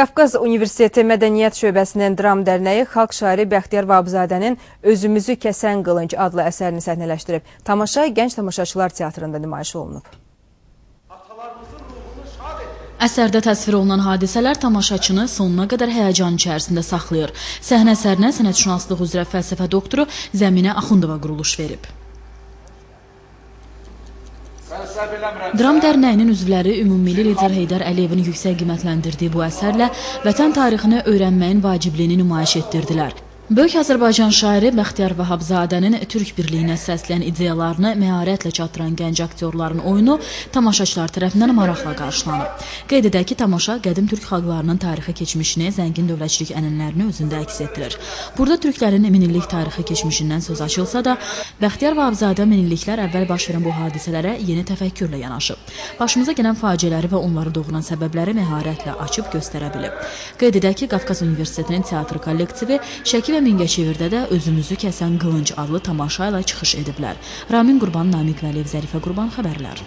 Qafqaz Universiteti Mədəniyyət Şöbəsinin Dram Dərnəyi xalq şairi Bəxtiyar Vahabzadənin Özümüzü kəsən qılınc adlı əsərini səhnələşdirib. Tamaşa Gənc Tamaşaçılar Teatrında nümayiş olunub. Əsərdə təsvir olunan hadisələr tamaşaçını sonuna qədər həyəcan içərisində saxlayır. Səhnə əsərinə sənətşünaslıq üzrə fəlsəfə doktoru Zəminə Axundova quruluş verib. Dram Dərnəyinin üzvləri ümummilli lider Heydər Əliyevin yüksək qiymətləndirdiyi bu əsərlə vətən tarixini öyrənməyin vacibliyini nümayiş etdirdilər. Böyük Azərbaycan şairi Bəxtiyar Vahabzadənin Türk birliyinə səsləyən ideyalarını məharətlə çatdıran gənc aktyorların oyunu tamaşaçılar tərəfindən maraqla qarşılanıb. Qeyd edək ki, tamaşa qədim türk xalqlarının tarixi keçmişini, zəngin dövlətçilik ənənələrini özündə əks etdirir. Burada türklərin minillik tarixi keçmişindən söz açılsa da, Bəxtiyar Vahabzadə minilliklər əvvəl baş verən bu hadisələrə yeni təfəkkürlə yanaşıb. Başımıza gələn faciələri və onları doğuran səbəbləri məharətlə açıb göstərə bilib. Qeyd edək ki, Qafqaz Universitetinin teatr kollektivi Şəki və Mingəçevirdə də Özümüzü kəsən qılınc adlı tamaşa ilə çıxış ediblər. Ramin Qurban, Namiq Vəliyev, Zərifə Qurban xəbərlər.